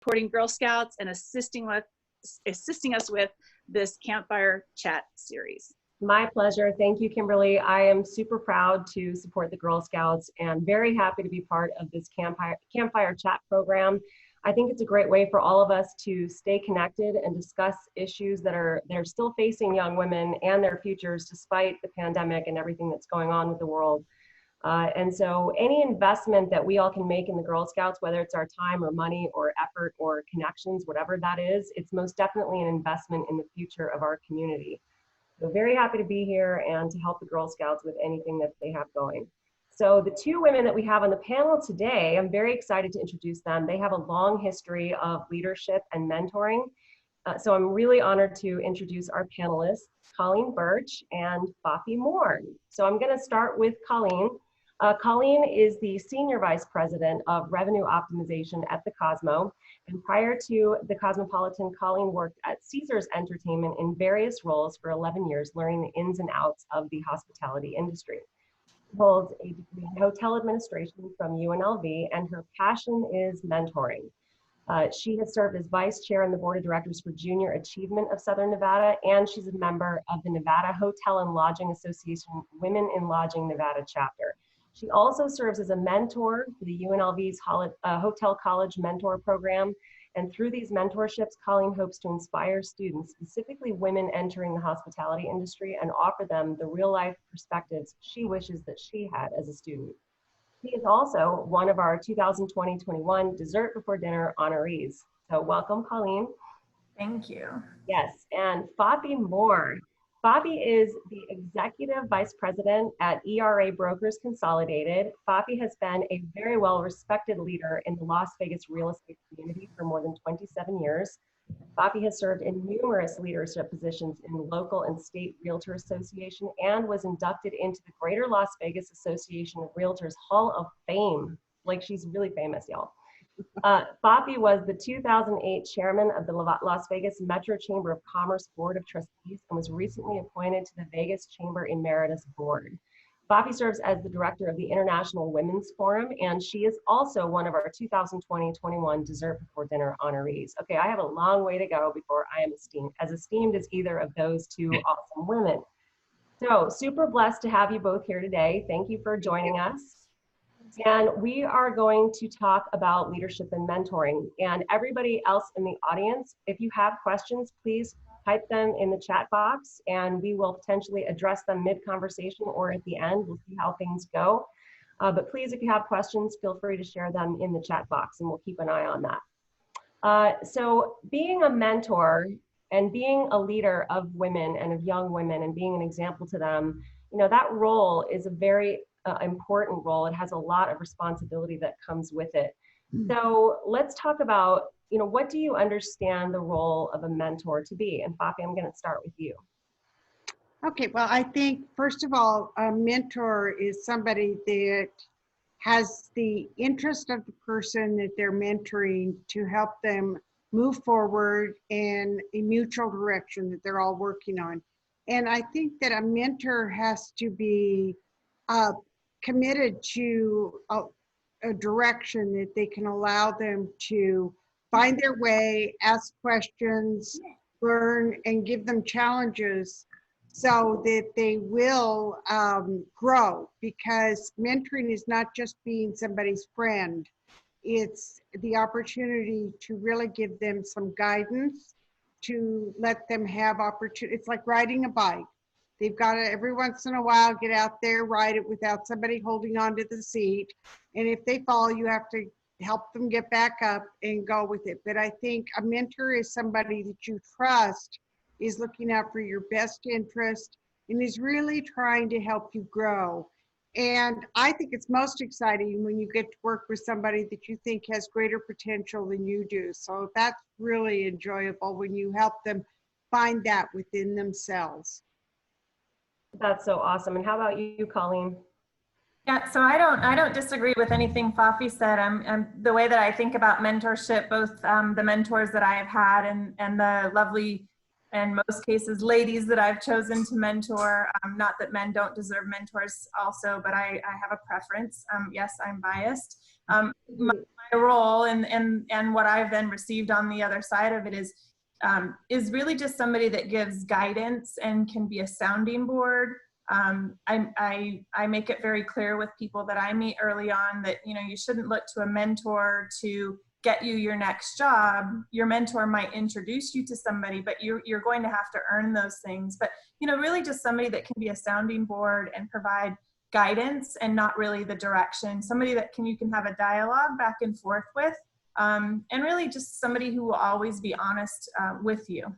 supporting Girl Scouts and assisting us with this Campfire chat series. My pleasure. Thank you, Kimberly. I am super proud to support the Girl Scouts and very happy to be part of this Campfire chat program. I think it's a great way for all of us to stay connected and discuss issues that are still facing young women and their futures despite the pandemic and everything that's going on with the world. And so any investment that we all can make in the Girl Scouts, whether it's our time or money or effort or connections, whatever that is, it's most definitely an investment in the future of our community. So very happy to be here and to help the Girl Scouts with anything that they have going. So the two women that we have on the panel today, I'm very excited to introduce them. They have a long history of leadership and mentoring. So I'm really honored to introduce our panelists, Colleen Birch and Fafi Moore. So I'm gonna start with Colleen. Colleen is the Senior Vice President of Revenue Optimization at the Cosmo. And prior to the Cosmopolitan, Colleen worked at Caesars Entertainment in various roles for 11 years, learning the ins and outs of the hospitality industry. She holds a degree in hotel administration from UNLV, and her passion is mentoring. She has served as vice chair on the board of directors for Junior Achievement of Southern Nevada, and she's a member of the Nevada Hotel and Lodging Association Women in Lodging Nevada chapter. She also serves as a mentor for the UNLV's Hotel College Mentor Program. And through these mentorships, Colleen hopes to inspire students, specifically women entering the hospitality industry, and offer them the real life perspectives she wishes that she had as a student. She is also one of our 2020-21 Dessert Before Dinner honorees. So welcome, Colleen. Thank you. Yes, and Fafi Moore. Fafi is the Executive Vice President at ERA Brokers Consolidated. Fafi has been a very well-respected leader in the Las Vegas real estate community for more than 27 years. Fafi has served in numerous leadership positions in the local and state Realtor Association and was inducted into the Greater Las Vegas Association of Realtors Hall of Fame. Like, she's really famous, y'all. Fafi was the 2008 chairman of the Las Vegas Metro Chamber of Commerce Board of Trustees and was recently appointed to the Vegas Chamber Emeritus Board. Fafi serves as the director of the International Women's Forum, and she is also one of our 2020-21 Dessert Before Dinner honorees. Okay, I have a long way to go before I am as esteemed as either of those two awesome women. So super blessed to have you both here today. Thank you for joining us. And we are going to talk about leadership and mentoring. And everybody else in the audience, if you have questions, please type them in the chat box and we will potentially address them mid-conversation or at the end. We'll see how things go. But please, if you have questions, feel free to share them in the chat box and we'll keep an eye on that. So being a mentor and being a leader of women and of young women and being an example to them, you know, that role is a very important role. It has a lot of responsibility that comes with it. So let's talk about, you know, what do you understand the role of a mentor to be? And Fafi, I'm going to start with you. Okay, well, I think, first of all, a mentor is somebody that has the interest of the person that they're mentoring to help them move forward in a mutual direction that they're all working on. And I think that a mentor has to be committed to a direction that they can allow them to find their way, ask questions, learn, and give them challenges so that they will grow, because mentoring is not just being somebody's friend. It's the opportunity to really give them some guidance, to let them have opportunity. It's like riding a bike. They've got to, every once in a while, get out there, ride it without somebody holding onto the seat. And if they fall, you have to help them get back up and go with it. But I think a mentor is somebody that you trust, is looking out for your best interest, and is really trying to help you grow. And I think it's most exciting when you get to work with somebody that you think has greater potential than you do. So that's really enjoyable when you help them find that within themselves. That's so awesome. And how about you, Colleen? Yeah, so I don't disagree with anything Fafi said. I'm the way that I think about mentorship, both the mentors that I have had and the lovely, in most cases, ladies that I've chosen to mentor. Not that men don't deserve mentors also, but I have a preference. Yes, I'm biased. My my role and what I've then received on the other side of it is really just somebody that gives guidance and can be a sounding board. I make it very clear with people that I meet early on that, you know, you shouldn't look to a mentor to get you your next job. Your mentor might introduce you to somebody, but you're going to have to earn those things. But, you know, really just somebody that can be a sounding board and provide guidance and not really the direction. Somebody that you can have a dialogue back and forth with, and really just somebody who will always be honest with you.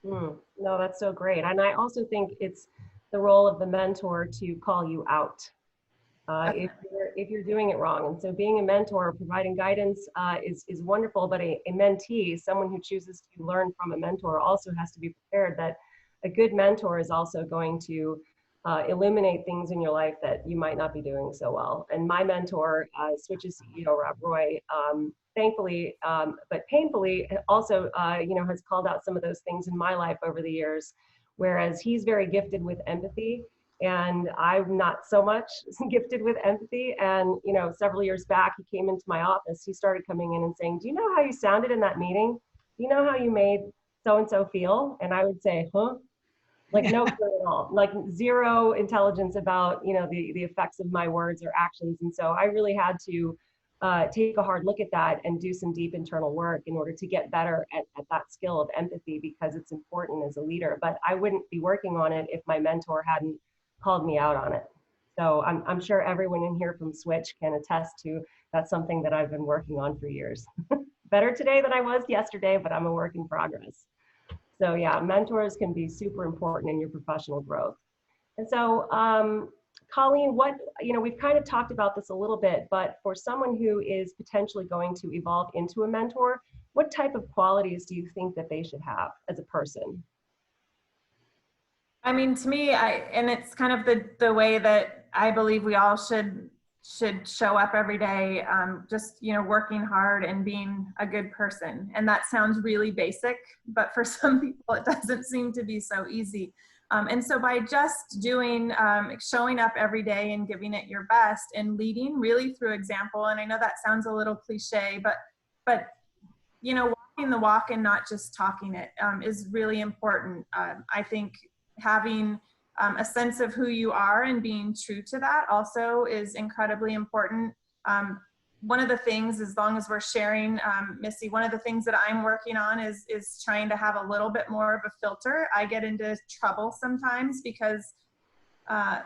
No, that's so great. And I also think it's the role of the mentor to call you out if you're doing it wrong. And so being a mentor, providing guidance is wonderful, but a mentee, someone who chooses to learn from a mentor, also has to be prepared that a good mentor is also going to illuminate things in your life that you might not be doing so well. And my mentor, Switch's CEO, Rob Roy, thankfully, but painfully, also, has called out some of those things in my life over the years, whereas he's very gifted with empathy and I'm not so much gifted with empathy. And, several years back, he came into my office, he started coming in and saying, "Do you know how you sounded in that meeting? Do you know how you made so-and-so feel?" And I would say, "Huh?" Like no clue at all, like zero intelligence about, the effects of my words or actions. And so I really had to take a hard look at that and do some deep internal work in order to get better at that skill of empathy, because it's important as a leader. But I wouldn't be working on it if my mentor hadn't called me out on it. So I'm sure everyone in here from Switch can attest to that's something that I've been working on for years. Better today than I was yesterday, but I'm a work in progress. So yeah, mentors can be super important in your professional growth. And so, Colleen, we've kind of talked about this a little bit, but for someone who is potentially going to evolve into a mentor, what type of qualities do you think that they should have as a person? I mean, to me, and it's kind of the way that I believe we all should show up every day, just, working hard and being a good person. And that sounds really basic, but for some people, it doesn't seem to be so easy. And so by just doing, showing up every day and giving it your best and leading really through example, and I know that sounds a little cliche, but walking the walk and not just talking it is really important. I think having a sense of who you are and being true to that also is incredibly important. One of the things, as long as we're sharing, Missy, one of the things that I'm working on is trying to have a little bit more of a filter. I get into trouble sometimes because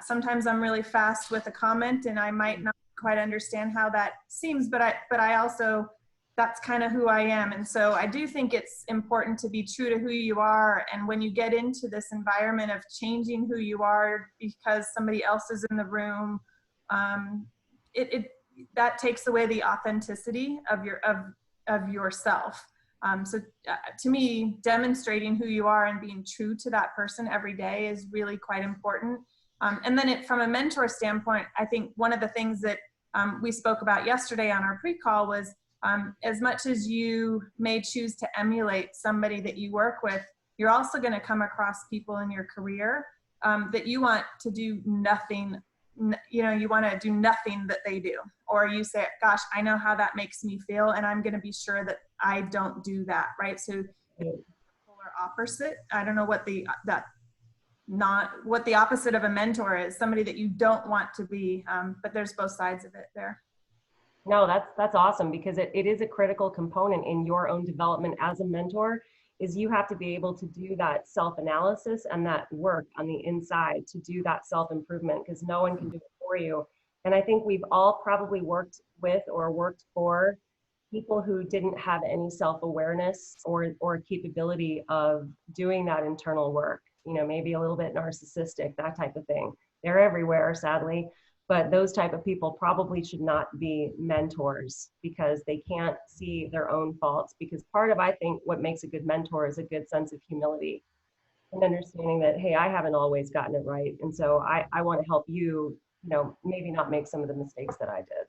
sometimes I'm really fast with a comment and I might not quite understand how that seems, but I also, that's kind of who I am. And so I do think it's important to be true to who you are. And when you get into this environment of changing who you are because somebody else is in the room, that takes away the authenticity of yourself. So to me, demonstrating who you are and being true to that person every day is really quite important. And then from a mentor standpoint, I think one of the things that we spoke about yesterday on our pre-call was as much as you may choose to emulate somebody that you work with, you're also going to come across people in your career that you want to do nothing, you want to do nothing that they do. Or you say, gosh, I know how that makes me feel, and I'm going to be sure that I don't do that, right? So it's polar opposite. I don't know what the opposite of a mentor is, somebody that you don't want to be, but there's both sides of it there. No, that's awesome, because it is a critical component in your own development as a mentor, is you have to be able to do that self-analysis and that work on the inside to do that self-improvement, because no one can do it for you. And I think we've all probably worked with or worked for people who didn't have any self-awareness or capability of doing that internal work, maybe a little bit narcissistic, that type of thing. They're everywhere, sadly. But those type of people probably should not be mentors, because they can't see their own faults. Because part of, I think, what makes a good mentor is a good sense of humility and understanding that, hey, I haven't always gotten it right. And so I want to help you, maybe not make some of the mistakes that I did.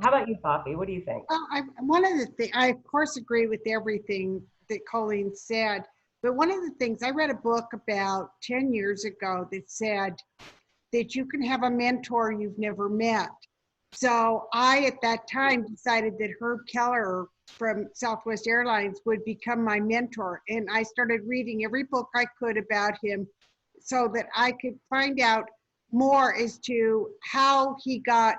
How about you, Fafi? What do you think? Well, one of the things, I of course agree with everything that Colleen said, but one of the things, I read a book about 10 years ago that said that you can have a mentor you've never met, So I, at that time, decided that Herb Keller from Southwest Airlines would become my mentor. And I started reading every book I could about him so that I could find out more as to how he got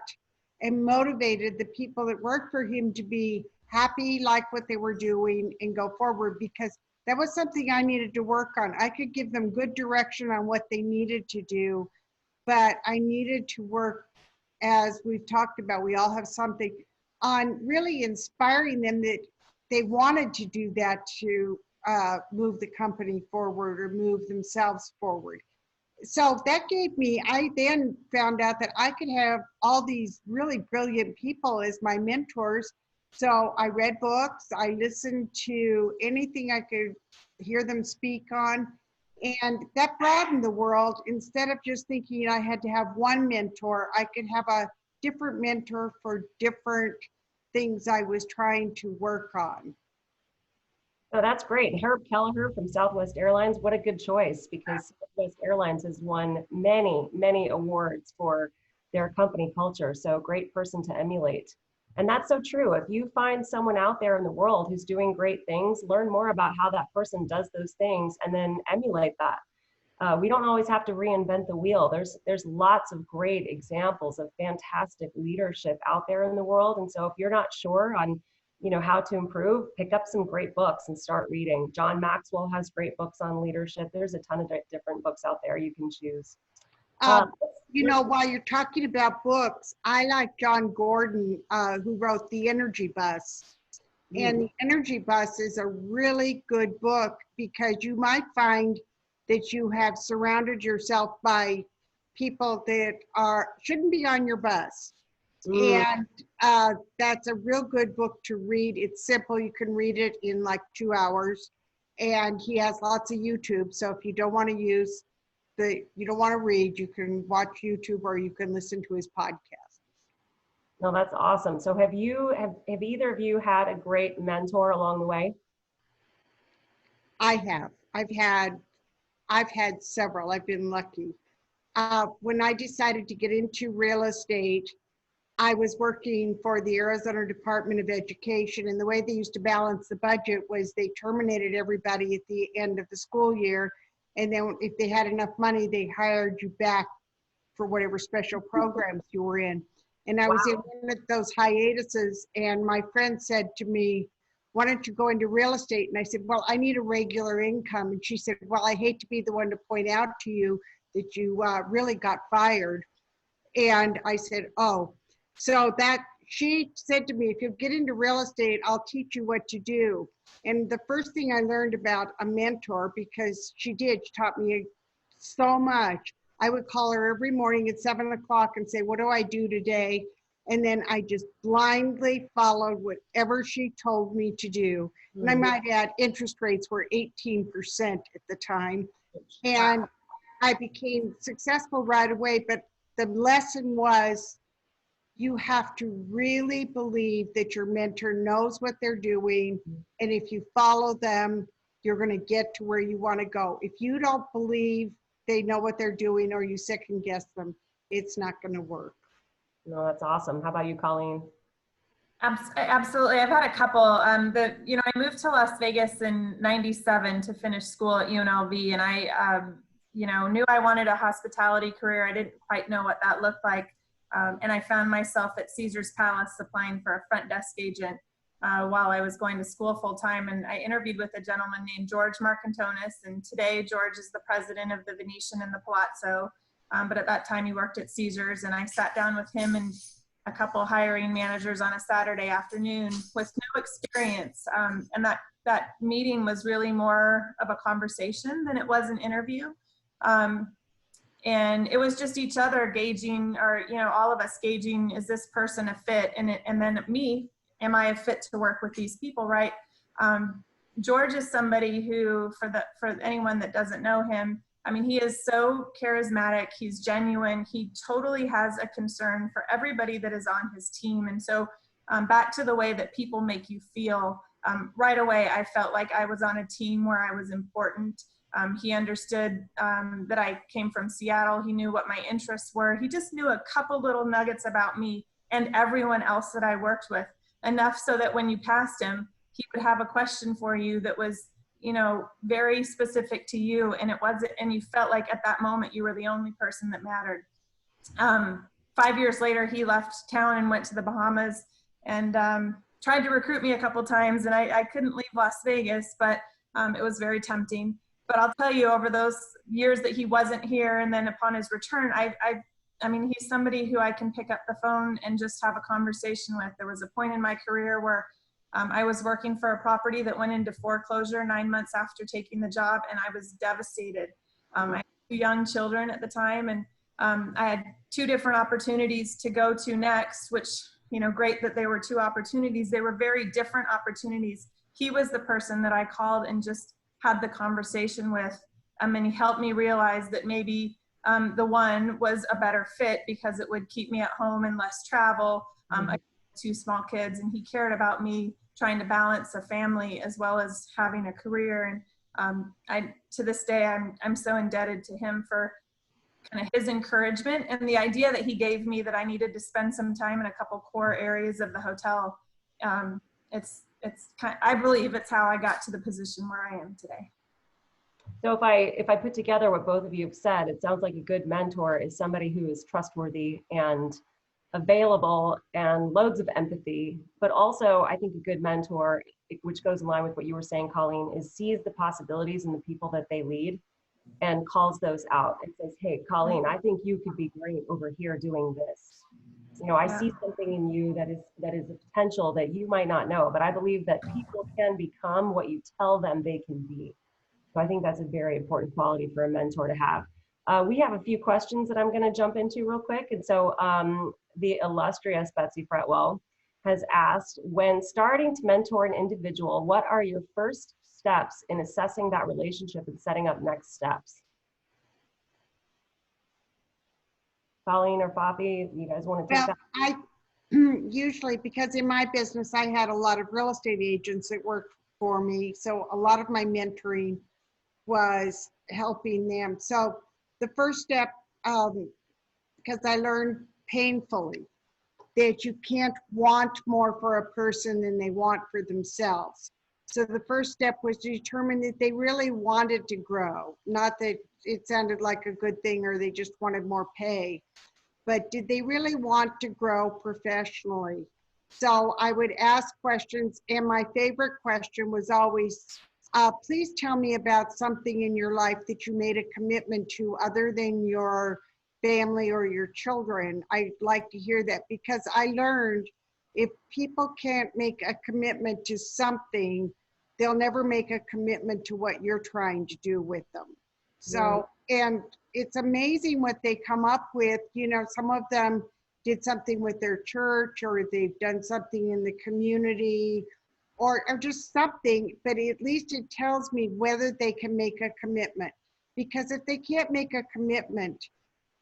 and motivated the people that worked for him to be happy, like what they were doing, and go forward, because that was something I needed to work on. I could give them good direction on what they needed to do, but I needed to work, as we've talked about, we all have something, on really inspiring them that they wanted to do that to move the company forward or move themselves forward. So that gave me, I then found out that I could have all these really brilliant people as my mentors. So I read books, I listened to anything I could hear them speak on, and that broadened the world. Instead of just thinking I had to have one mentor, I could have a different mentor for different things I was trying to work on. Oh, that's great. Herb Kelleher from Southwest Airlines, what a good choice, because Southwest Airlines has won many, many awards for their company culture. So great person to emulate. And that's so true. If you find someone out there in the world who's doing great things, learn more about how that person does those things and then emulate that. We don't always have to reinvent the wheel. There's lots of great examples of fantastic leadership out there in the world. And so if you're not sure on how to improve, pick up some great books and start reading. John Maxwell has great books on leadership. There's a ton of different books out there you can choose. While you're talking about books, I like John Gordon, who wrote The Energy Bus. And The Energy Bus is a really good book because you might find that you have surrounded yourself by people that shouldn't be on your bus. And that's a real good book to read. It's simple. You can read it in like 2 hours. And he has lots of YouTube. So if you don't want to read, you can watch YouTube or you can listen to his podcast. No, that's awesome. So have either of you had a great mentor along the way? I have. I've had several. I've been lucky. When I decided to get into real estate, I was working for the Arizona Department of Education, and the way they used to balance the budget was they terminated everybody at the end of the school year, and then if they had enough money, they hired you back for whatever special programs you were in. And I was in one of those hiatuses, and my friend said to me, "Why don't you go into real estate?" And I said, "Well, I need a regular income." And she said, "Well, I hate to be the one to point out to you that you really got fired." And I said, "Oh." So she said to me, "If you get into real estate, I'll teach you what to do." And the first thing I learned about a mentor, because she taught me so much. I would call her every morning at 7 o'clock and say, "What do I do today?" And then I just blindly followed whatever she told me to do. And I might add, interest rates were 18% at the time. And I became successful right away. But the lesson was, you have to really believe that your mentor knows what they're doing. And if you follow them, you're going to get to where you want to go. If you don't believe they know what they're doing or you second guess them, it's not going to work. No, that's awesome. How about you, Colleen? Absolutely. I've had a couple. I moved to Las Vegas in '97 to finish school at UNLV, and I, knew I wanted a hospitality career. I didn't quite know what that looked like. And I found myself at Caesar's Palace applying for a front desk agent while I was going to school full time. And I interviewed with a gentleman named George Marcantonis. And today George is the president of the Venetian and the Palazzo. But at that time he worked at Caesar's, and I sat down with him and a couple hiring managers on a Saturday afternoon with no experience. And that meeting was really more of a conversation than it was an interview. And it was just each other gauging, or, all of us gauging, is this person a fit? And then me, am I a fit to work with these people, right? George is somebody who, for anyone that doesn't know him, he is so charismatic. He's genuine. He totally has a concern for everybody that is on his team. And so back to the way that people make you feel, right away, I felt like I was on a team where I was important. He understood that I came from Seattle. He knew what my interests were. He just knew a couple little nuggets about me, and everyone else that I worked with, enough so that when you passed him, he would have a question for you that was, you know, very specific to you, and it wasn't, and you felt like at that moment you were the only person that mattered. 5 years later, he left town and went to the Bahamas, and tried to recruit me a couple times, and I couldn't leave Las Vegas, but it was very tempting. But I'll tell you, over those years that he wasn't here, and then upon his return, I mean, he's somebody who I can pick up the phone and just have a conversation with. There was a point in my career where I was working for a property that went into foreclosure 9 months after taking the job, and I was devastated. I had 2 young children at the time, and I had 2 different opportunities to go to next, which, you know, great that they were 2 opportunities. They were very different opportunities. He was the person that I called and just had the conversation with, and he helped me realize that maybe the one was a better fit because it would keep me at home and less travel. I had 2 small kids, and he cared about me trying to balance a family as well as having a career. And to this day, I'm so indebted to him for kind of his encouragement and the idea that he gave me that I needed to spend some time in a couple core areas of the hotel. I believe it's how I got to the position where I am today. So if I put together what both of you have said, it sounds like a good mentor is somebody who is trustworthy and available and loads of empathy, but also I think a good mentor, which goes in line with what you were saying, Colleen, is sees the possibilities in the people that they lead and calls those out and says, hey, Colleen, I think you could be great over here doing this. You know, I see something in you that is a potential that you might not know, but I believe that people can become what you tell them they can be. So I think that's a very important quality for a mentor to have. We have a few questions that I'm going to jump into real quick. And so the illustrious Betsy Fretwell has asked, when starting to mentor an individual, what are your first steps in assessing that relationship and setting up next steps? Colleen or Fafi, you guys want to take that? I usually, because in my business, I had a lot of real estate agents that worked for me. So a lot of my mentoring was helping them. So the first step, because I learned painfully that you can't want more for a person than they want for themselves. So the first step was to determine that they really wanted to grow, not that it sounded like a good thing or they just wanted more pay, but did they really want to grow professionally? So I would ask questions, and my favorite question was always, please tell me about something in your life that you made a commitment to other than your family or your children. I'd like to hear that, because I learned if people can't make a commitment to something, they'll never make a commitment to what you're trying to do with them. So, and it's amazing what they come up with. You know, some of them did something with their church, or they've done something in the community, or just something, but at least it tells me whether they can make a commitment. Because if they can't make a commitment,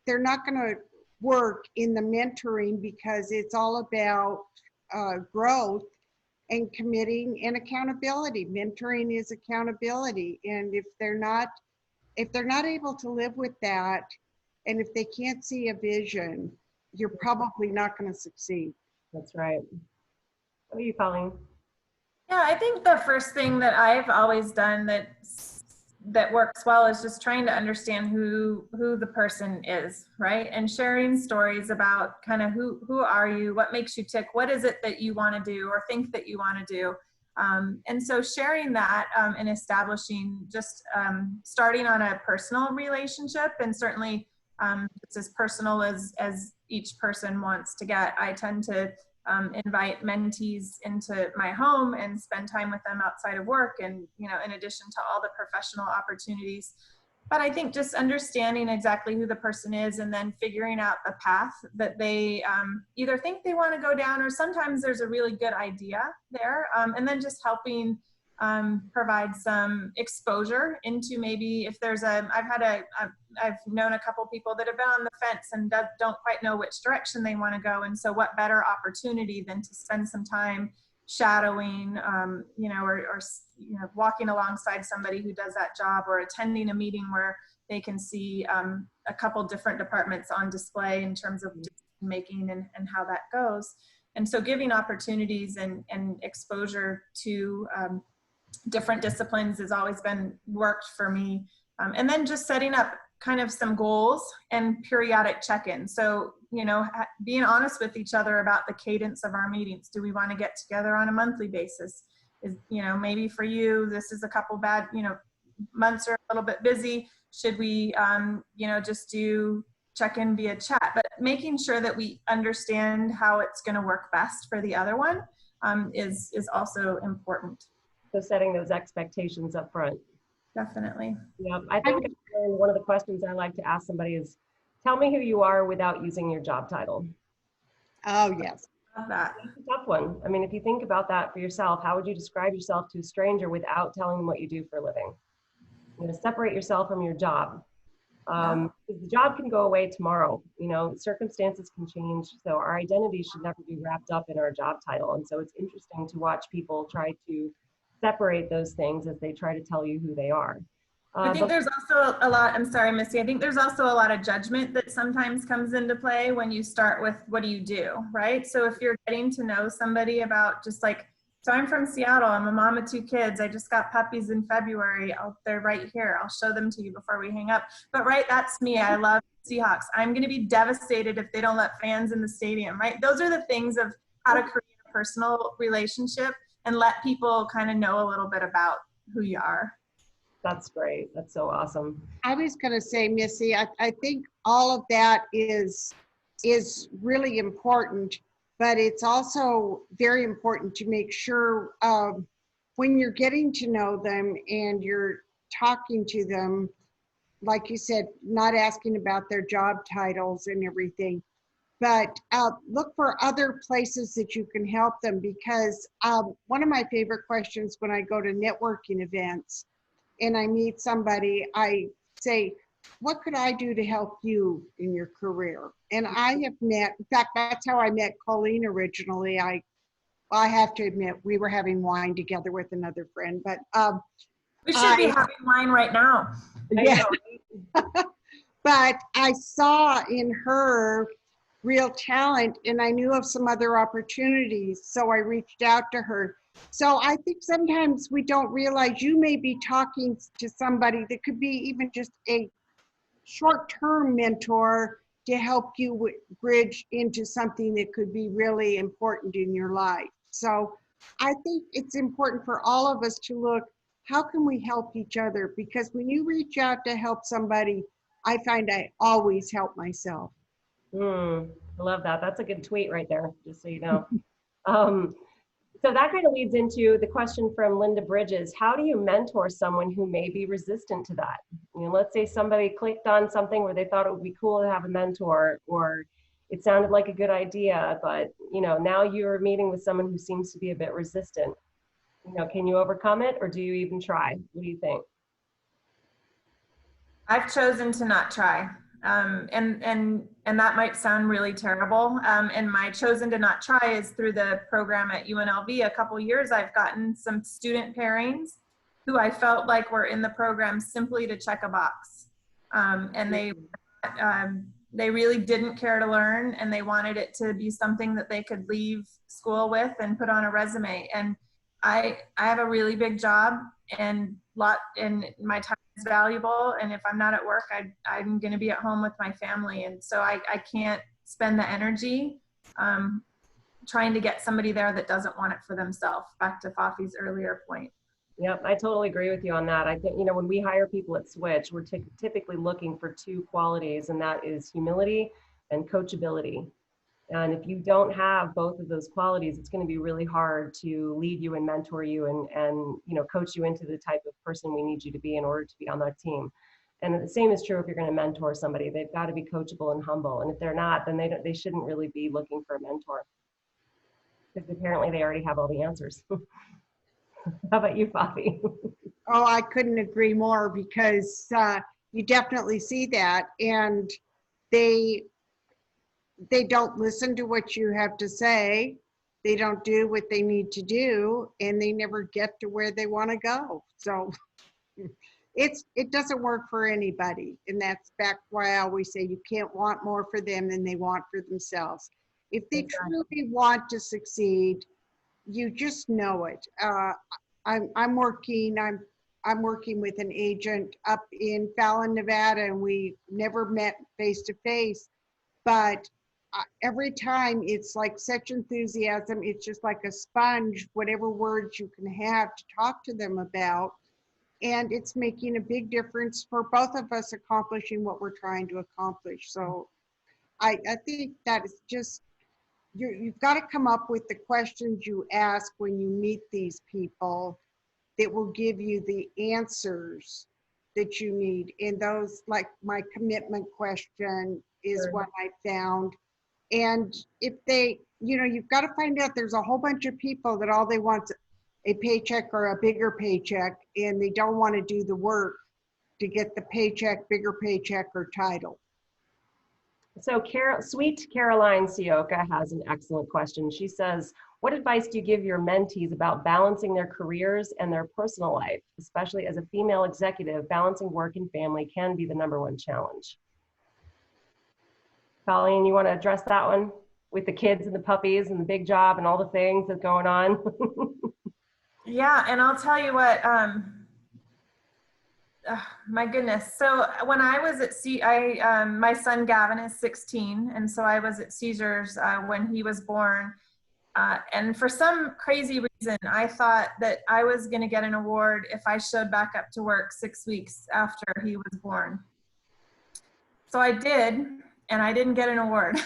they're not going to work in the mentoring, because it's all about growth and committing and accountability. Mentoring is accountability. And if they're not able to live with that, and if they can't see a vision, you're probably not going to succeed. That's right. What are you, Colleen? Yeah, I think the first thing that I've always done that works well is just trying to understand who the person is, right? And sharing stories about kind of who are you, what makes you tick, what is it that you want to do or think that you want to do. And so sharing that and establishing just starting on a personal relationship, and certainly it's as personal as each person wants to get. I tend to invite mentees into my home and spend time with them outside of work, and, you know, in addition to all the professional opportunities. But I think just understanding exactly who the person is, and then figuring out the path that they either think they want to go down, or sometimes there's a really good idea there, and then just helping provide some exposure into, maybe if there's I've known a couple people that have been on the fence and don't quite know which direction they want to go. And so what better opportunity than to spend some time shadowing, you know, or you know, walking alongside somebody who does that job, or attending a meeting where they can see a couple different departments on display in terms of making and how that goes. And so giving opportunities and exposure to different disciplines has always been worked for me. And then just setting up kind of some goals and periodic check-ins. So, you know, being honest with each other about the cadence of our meetings. Do we want to get together on a monthly basis? Is, you know, maybe for you, this is a couple bad, you know, months are a little bit busy. Should we, you know, just do check-in via chat? But making sure that we understand how it's going to work best for the other one is also important. So setting those expectations up front. Definitely. Yeah, I think one of the questions I like to ask somebody is, tell me who you are without using your job title. Oh, yes. Love that. That's a tough one. I mean, if you think about that for yourself, how would you describe yourself to a stranger without telling them what you do for a living? You know, separate yourself from your job. The job can go away tomorrow. You know, circumstances can change. So our identity should never be wrapped up in our job title. And so it's interesting to watch people try to separate those things as they try to tell you who they are. I think there's also a lot, I'm sorry, Missy, I think there's also a lot of judgment that sometimes comes into play when you start with, what do you do, right? So if you're getting to know somebody about just like, so I'm from Seattle, I'm a mom of 2 kids, I just got puppies in February, they're right here, I'll show them to you before we hang up. But right, that's me, I love Seahawks. I'm gonna be devastated if they don't let fans in the stadium, right? Those are the things of how to create a personal relationship and let people kind of know a little bit about who you are. That's great. That's so awesome. I was going to say, Missy, I think all of that is really important, but it's also very important to make sure when you're getting to know them and you're talking to them, like you said, not asking about their job titles and everything, but look for other places that you can help them, because one of my favorite questions when I go to networking events and I meet somebody, I say, what could I do to help you in your career? And I have met, in fact, that's how I met Colleen originally. I have to admit, we were having wine together with another friend, but we should be having wine right now. Yeah. But I saw in her real talent, and I knew of some other opportunities, so I reached out to her. So I think sometimes we don't realize you may be talking to somebody that could be even just a short-term mentor to help you bridge into something that could be really important in your life. So I think it's important for all of us to look, how can we help each other? Because when you reach out to help somebody, I find I always help myself. I love that. That's a good tweet right there, just so you know. So that kind of leads into the question from Linda Bridges. How do you mentor someone who may be resistant to that? You know, let's say somebody clicked on something where they thought it would be cool to have a mentor, or it sounded like a good idea, but you know, now you're meeting with someone who seems to be a bit resistant. You know, can you overcome it, or do you even try? What do you think? I've chosen to not try. And that might sound really terrible. And my chosen to not try is through the program at UNLV. A couple years, I've gotten some student pairings who I felt like were in the program simply to check a box. And they really didn't care to learn, and they wanted it to be something that they could leave school with and put on a resume. And I have a really big job, and my time is valuable, and if I'm not at work, I'm going to be at home with my family, and so I can't spend the energy trying to get somebody there that doesn't want it for themselves. Back to Fafi's earlier point. Yep, I totally agree with you on that. I think, you know, when we hire people at Switch, we're typically looking for 2 qualities, and that is humility and coachability. And if you don't have both of those qualities, it's going to be really hard to lead you and mentor you and you know, coach you into the type of person we need you to be in order to be on that team. And the same is true if you're going to mentor somebody. They've got to be coachable and humble. And if they're not, then they shouldn't really be looking for a mentor, because apparently they already have all the answers. How about you, Fafi? Oh, I couldn't agree more, because you definitely see that, and they don't listen to what you have to say. They don't do what they need to do, and they never get to where they want to go. So it doesn't work for anybody. And that's back why I always say you can't want more for them than they want for themselves. If they truly want to succeed, you just know it. I'm working with an agent up in Fallon, Nevada, and we never met face to face, but every time it's like such enthusiasm. It's just like a sponge, whatever words you can have to talk to them about. And it's making a big difference for both of us accomplishing what we're trying to accomplish. So I think that is just, you've got to come up with the questions you ask when you meet these people that will give you the answers that you need. And those, like my commitment question is what I found. And if they, you've got to find out there's a whole bunch of people that all they want a paycheck or a bigger paycheck, and they don't want to do the work to get the paycheck, bigger paycheck, or title. So Sweet Caroline Sioka has an excellent question. She says, what advice do you give your mentees about balancing their careers and their personal life? Especially as a female executive, balancing work and family can be the #1 challenge. Colleen, you want to address that one with the kids and the puppies and the big job and all the things that's going on? Yeah, and I'll tell you what, my goodness. So when I was at my son Gavin is 16, and so I was at Caesars when he was born. And for some crazy reason, I thought that I was going to get an award if I showed back up to work 6 weeks after he was born. So I did, and I didn't get an award.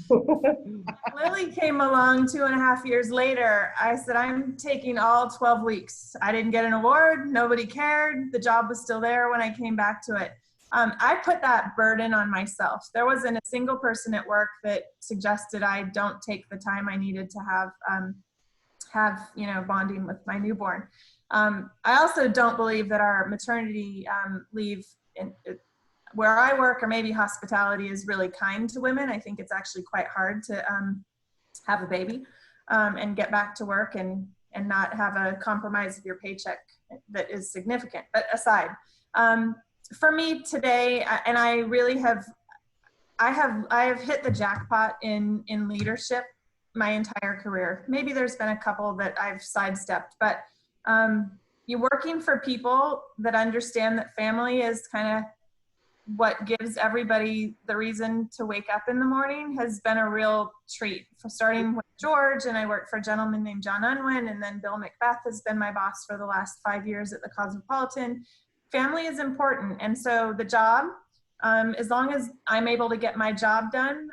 Lily came along 2.5 years later. I said, I'm taking all 12 weeks. I didn't get an award. Nobody cared. The job was still there when I came back to it. I put that burden on myself. There wasn't a single person at work that suggested I don't take the time I needed to have bonding with my newborn. I also don't believe that our maternity leave where I work, or maybe hospitality, is really kind to women. I think it's actually quite hard to have a baby and get back to work and not have a compromise of your paycheck that is significant. But aside, for me today, and I really have, I have hit the jackpot in leadership my entire career. Maybe there's been a couple that I've sidestepped, but you're working for people that understand that family is kind of what gives everybody the reason to wake up in the morning has been a real treat. For starting with George, and I worked for a gentleman named John Unwin, and then Bill Macbeth has been my boss for the last 5 years at the Cosmopolitan. Family is important, and so the job, as long as I'm able to get my job done,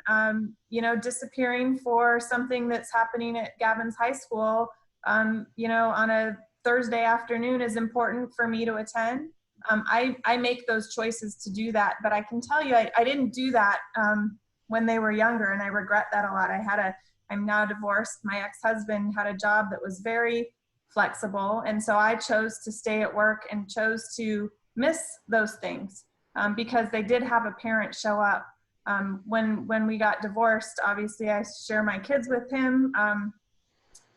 disappearing for something that's happening at Gavin's high school, on a Thursday afternoon is important for me to attend. I make those choices to do that, but I can tell you, I didn't do that when they were younger, and I regret that a lot. I'm now divorced. My ex-husband had a job that was very flexible, and so I chose to stay at work and chose to miss those things because they did have a parent show up. When we got divorced, obviously I share my kids with him,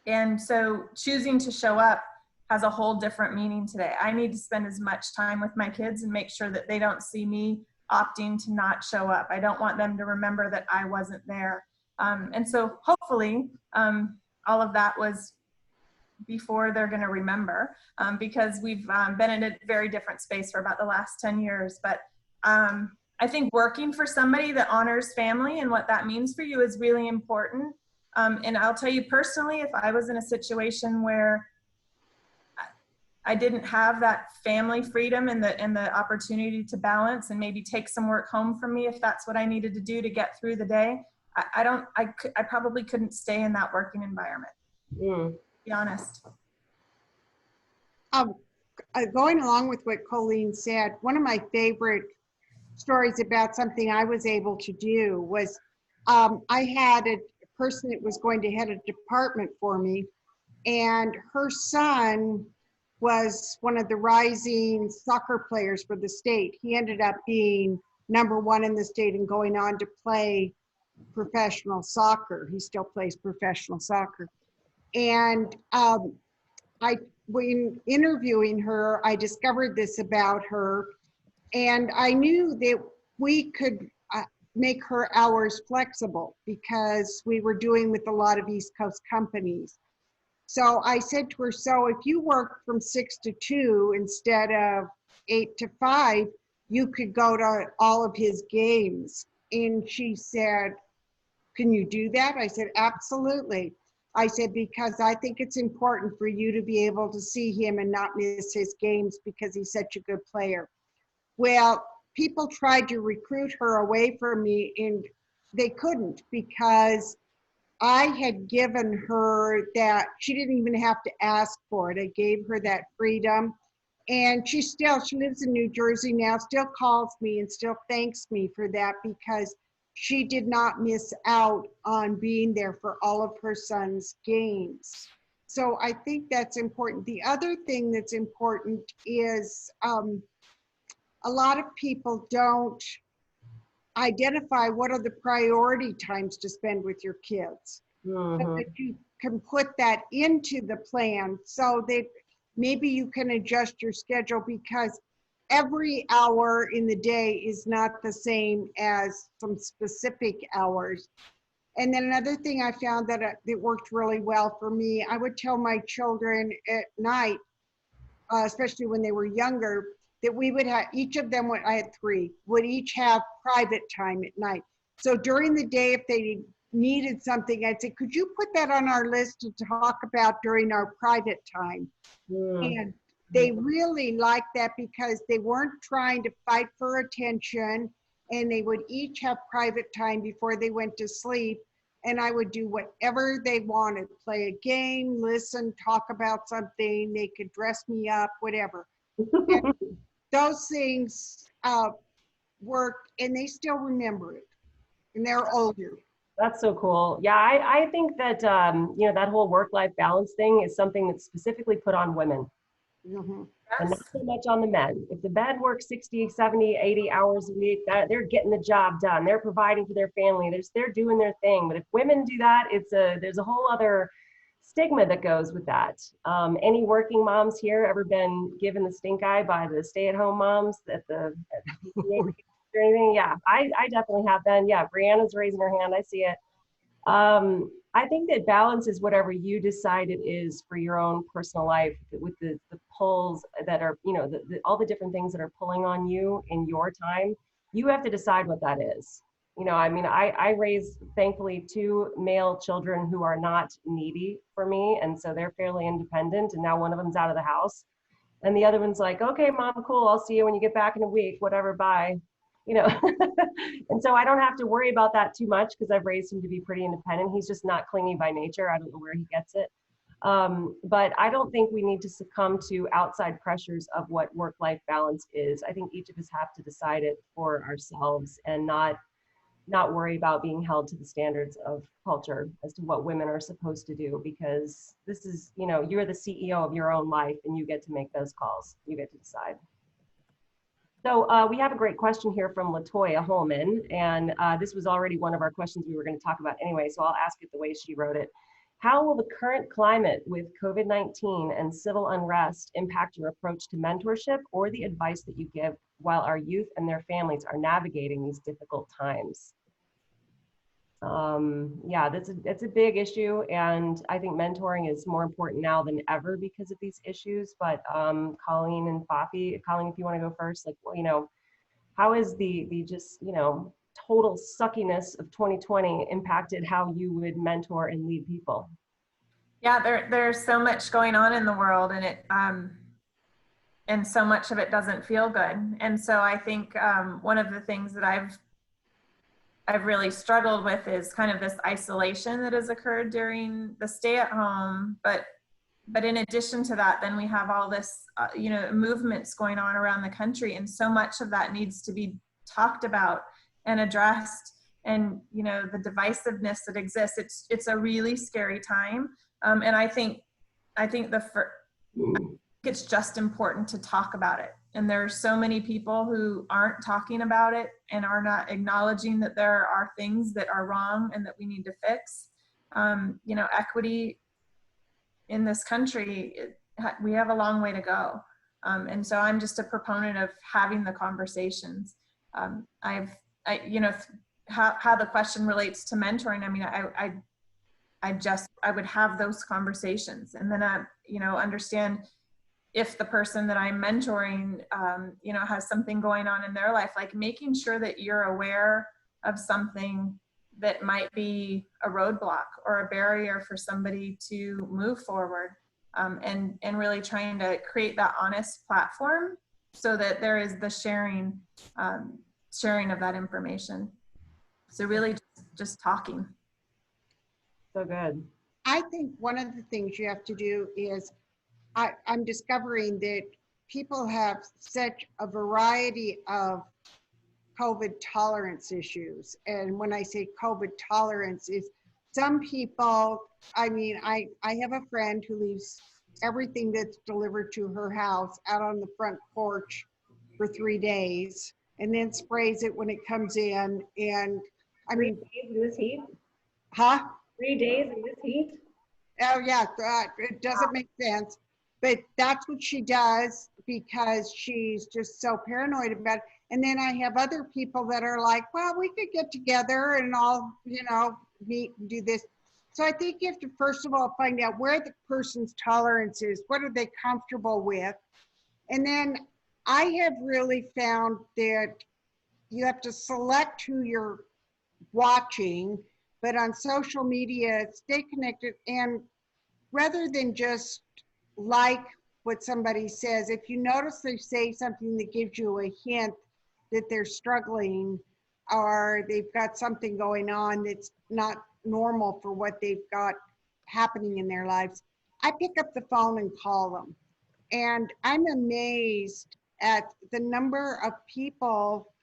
and so choosing to show up has a whole different meaning today. I need to spend as much time with my kids and make sure that they don't see me opting to not show up. I don't want them to remember that I wasn't there. And so hopefully all of that was before they're going to remember, because we've been in a very different space for about the last 10 years. But I think working for somebody that honors family and what that means for you is really important. And I'll tell you personally, if I was in a situation where I didn't have that family freedom and the opportunity to balance and maybe take some work home from me, if that's what I needed to do to get through the day, I probably couldn't stay in that working environment. To be honest. Going along with what Colleen said, one of my favorite stories about something I was able to do was I had a person that was going to head a department for me, and her son was one of the rising soccer players for the state. He ended up being #1 in the state and going on to play professional soccer. He still plays professional soccer. And I when interviewing her, I discovered this about her, and I knew that we could make her hours flexible because we were doing with a lot of East Coast companies. So I said to her, so if you work from 6 to 2 instead of 8 to 5, you could go to all of his games. And she said, can you do that? I said, absolutely. I said, because I think it's important for you to be able to see him and not miss his games because he's such a good player. Well, people tried to recruit her away from me and they couldn't because I had given her that. She didn't even have to ask for it. I gave her that freedom. And she lives in New Jersey now, still calls me and still thanks me for that because she did not miss out on being there for all of her son's games. So I think that's important. The other thing that's important is a lot of people don't identify what are the priority times to spend with your kids. But that you can put that into the plan so that maybe you can adjust your schedule because every hour in the day is not the same as some specific hours. And then another thing I found that worked really well for me, I would tell my children at night, especially when they were younger, that we would have, each of them, I had 3, would each have private time at night. So during the day, if they needed something, I'd say, could you put that on our list to talk about during our private time? And they really liked that because they weren't trying to fight for attention, and they would each have private time before they went to sleep. And I would do whatever they wanted, play a game, listen, talk about something, they could dress me up, whatever. And those things worked, and they still remember it, and they're older. That's so cool. Yeah, I think that, you know, that whole work-life balance thing is something that's specifically put on women and not so much on the men. If the men work 60, 70, 80 hours a week, they're getting the job done. They're providing for their family. They're doing their thing. But if women do that, there's a whole other stigma that goes with that. Any working moms here ever been given the stink eye by the stay-at-home moms at the PTA or anything? Yeah, I definitely have been. Yeah, Brianna's raising her hand. I see it. I think that balance is whatever you decide it is for your own personal life with the pulls that are, you know, all the different things that are pulling on you in your time. You have to decide what that is. You know, I mean, I raised, thankfully, 2 male children who are not needy for me. And so they're fairly independent. And now one of them's out of the house. And the other one's like, okay, mom, cool. I'll see you when you get back in a week, whatever, bye. You know, and so I don't have to worry about that too much because I've raised him to be pretty independent. He's just not clingy by nature. I don't know where he gets it. But I don't think we need to succumb to outside pressures of what work-life balance is. I think each of us have to decide it for ourselves and not worry about being held to the standards of culture as to what women are supposed to do, because this is, you know, you're the CEO of your own life and you get to make those calls. You get to decide. So we have a great question here from Latoya Holman, and this was already one of our questions we were going to talk about anyway, so I'll ask it the way she wrote it. How will the current climate with COVID-19 and civil unrest impact your approach to mentorship or the advice that you give while our youth and their families are navigating these difficult times? Yeah, that's a big issue, and I think mentoring is more important now than ever because of these issues. But Colleen and Fafi, Colleen, if you want to go first, like, well, you know, how is the just, you know, total suckiness of 2020 impacted how you would mentor and lead people? Yeah, there's so much going on in the world, and and so much of it doesn't feel good. And so I think one of the things that I've really struggled with is kind of this isolation that has occurred during the stay at home. But in addition to that, then we have all this, you know, movements going on around the country. And so much of that needs to be talked about and addressed. And, you know, the divisiveness that exists, it's a really scary time. And I think it's just important to talk about it. And there are so many people who aren't talking about it and are not acknowledging that there are things that are wrong and that we need to fix. You know, equity in this country, we have a long way to go. And so I'm just a proponent of having the conversations. You know, how the question relates to mentoring. I mean, I would have those conversations, and then you know, understand if the person that I'm mentoring, you know, has something going on in their life, like making sure that you're aware of something that might be a roadblock or a barrier for somebody to move forward, and really trying to create that honest platform so that there is the sharing of that information. So really just talking. So good. I think one of the things you have to do is, I'm discovering that people have such a variety of COVID tolerance issues. And when I say COVID tolerance, is some people, I mean, I have a friend who leaves everything that's delivered to her house out on the front porch for 3 days and then sprays it when it comes in. And I mean, 3 days in this heat? huh? 3 days in this heat? Oh yeah, it doesn't make sense. But that's what she does because she's just so paranoid about it. And then I have other people that are like, well, we could get together and all, you know, meet and do this. So I think you have to, first of all, find out where the person's tolerance is. What are they comfortable with? And then I have really found that you have to select who you're watching, but on social media, stay connected. And rather than just like what somebody says, if you notice they say something that gives you a hint that they're struggling or they've got something going on that's not normal for what they've got happening in their lives, I pick up the phone and call them. And I'm amazed at the number of people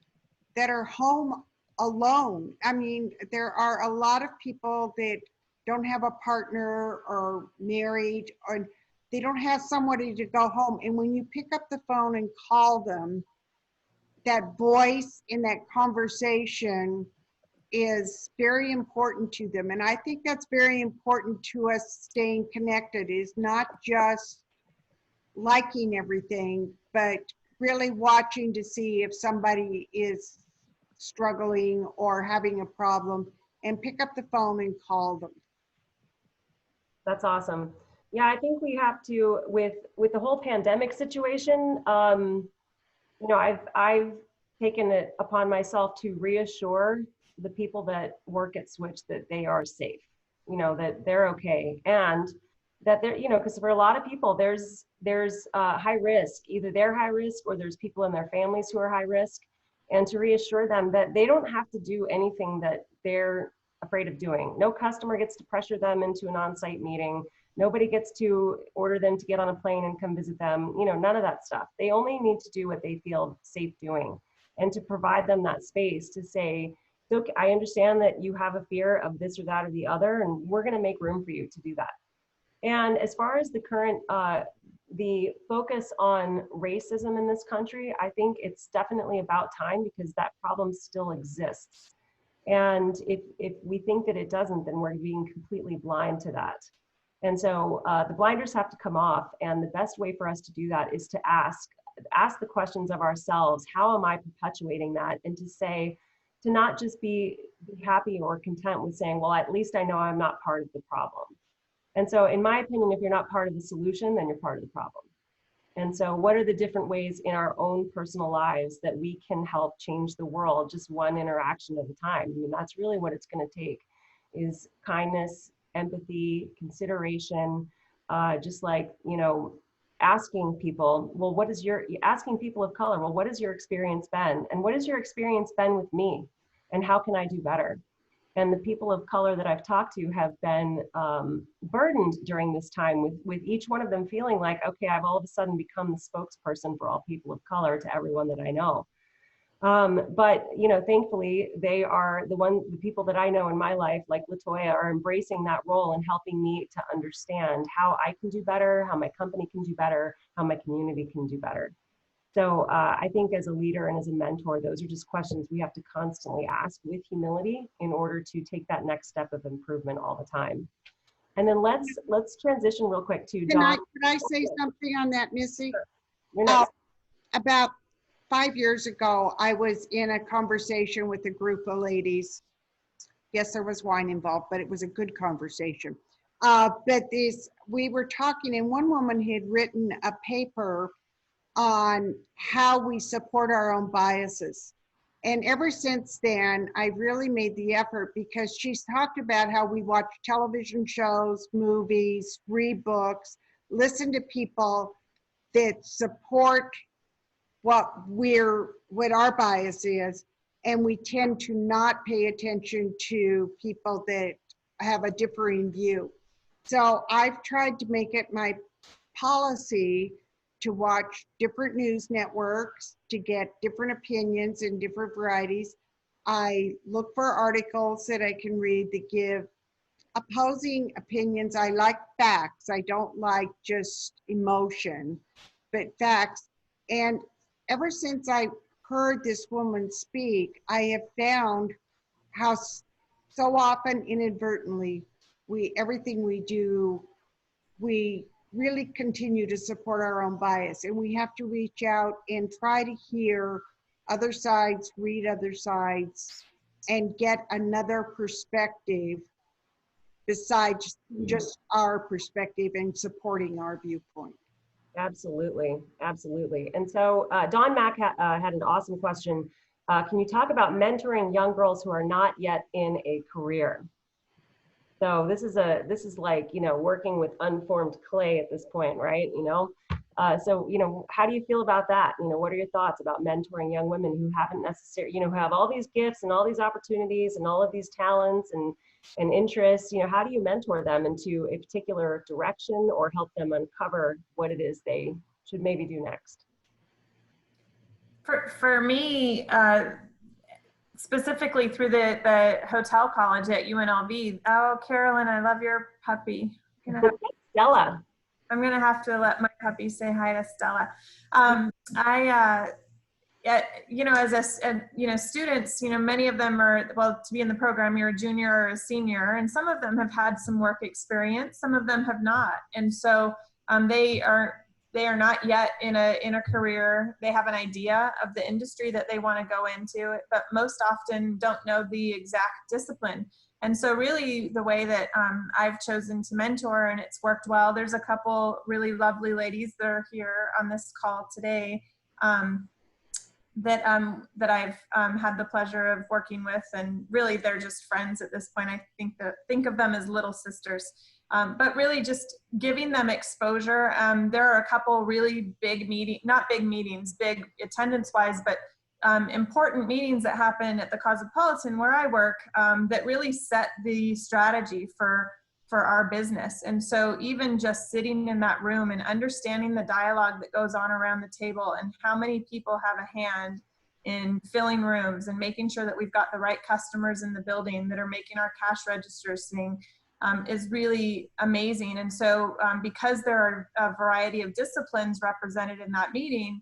that are home alone. I mean, there are a lot of people that don't have a partner or married, or they don't have somebody to go home. And when you pick up the phone and call them, that voice in that conversation is very important to them. And I think that's very important to us staying connected, is not just liking everything, but really watching to see if somebody is struggling or having a problem, and pick up the phone and call them. That's awesome. Yeah, I think we have to, with the whole pandemic situation, you know, I've taken it upon myself to reassure the people that work at Switch that they are safe, you know, that they're okay, and that they're, you know, because for a lot of people, there's high risk. Either they're high risk or there's people in their families who are high risk, and to reassure them that they don't have to do anything that they're afraid of doing. No customer gets to pressure them into an on-site meeting. Nobody gets to order them to get on a plane and come visit them. You know, none of that stuff. They only need to do what they feel safe doing, and to provide them that space to say, look, I understand that you have a fear of this or that or the other, and we're going to make room for you to do that. And as far as the current, the focus on racism in this country, I think it's definitely about time, because that problem still exists. And if we think that it doesn't, then we're being completely blind to that. And so the blinders have to come off. And the best way for us to do that is to ask the questions of ourselves. How am I perpetuating that? And to say, to not just be happy or content with saying, well, at least I know I'm not part of the problem. And so in my opinion, if you're not part of the solution, then you're part of the problem. And so what are the different ways in our own personal lives that we can help change the world, just one interaction at a time? I mean, that's really what it's going to take, is kindness, empathy, consideration, just like, you know, asking people, well, asking people of color, well, what has your experience been? And what has your experience been with me? And how can I do better? And the people of color that I've talked to have been burdened during this time, with each one of them feeling like, okay, I've all of a sudden become the spokesperson for all people of color to everyone that I know. But, you know, thankfully, they are the people that I know in my life, like LaToya, are embracing that role and helping me to understand how I can do better, how my company can do better, how my community can do better. So I think as a leader and as a mentor, those are just questions we have to constantly ask with humility in order to take that next step of improvement all the time. And then let's transition real quick to Could Dawn. I say something on that, Missy? You're next. About 5 years ago, I was in a conversation with a group of ladies. Yes, there was wine involved, but it was a good conversation. We were talking, and one woman had written a paper on how we support our own biases. And ever since then, I really made the effort, because she's talked about how we watch television shows, movies, read books, listen to people that support what our bias is, and we tend to not pay attention to people that have a differing view. So I've tried to make it my policy to watch different news networks to get different opinions and different varieties. I look for articles that I can read that give opposing opinions. I like facts. I don't like just emotion, but facts. And ever since I heard this woman speak, I have found how so often inadvertently everything we do, we really continue to support our own bias, and we have to reach out and try to hear other sides, read other sides, and get another perspective besides just our perspective and supporting our viewpoint. Absolutely, absolutely. And so Don Mack had an awesome question. Can you talk about mentoring young girls who are not yet in a career? So this is like, working with unformed clay at this point, right? So, how do you feel about that? What are your thoughts about mentoring young women who haven't necessarily, who have all these gifts and all these opportunities and all of these talents and interests? How do you mentor them into a particular direction or help them uncover what it is they should maybe do next? For me, specifically through the hotel college at UNLV. Oh, Carolyn, I love your puppy. Stella. I'm gonna have to let my puppy say hi to Stella. Students, many of them are, well, to be in the program, you're a junior or a senior, and some of them have had some work experience, some of them have not. And so they are not yet in a career. They have an idea of the industry that they want to go into, but most often don't know the exact discipline. And so really the way that I've chosen to mentor, and it's worked well, there's a couple really lovely ladies that are here on this call today that I've had the pleasure of working with, and really they're just friends at this point. I think of them as little sisters. But really just giving them exposure. There are a couple really big not big meetings, big attendance-wise, but important meetings that happen at the Cosmopolitan where I work that really set the strategy for our business. And so even just sitting in that room and understanding the dialogue that goes on around the table and how many people have a hand in filling rooms and making sure that we've got the right customers in the building that are making our cash registers sing is really amazing. And so because there are a variety of disciplines represented in that meeting,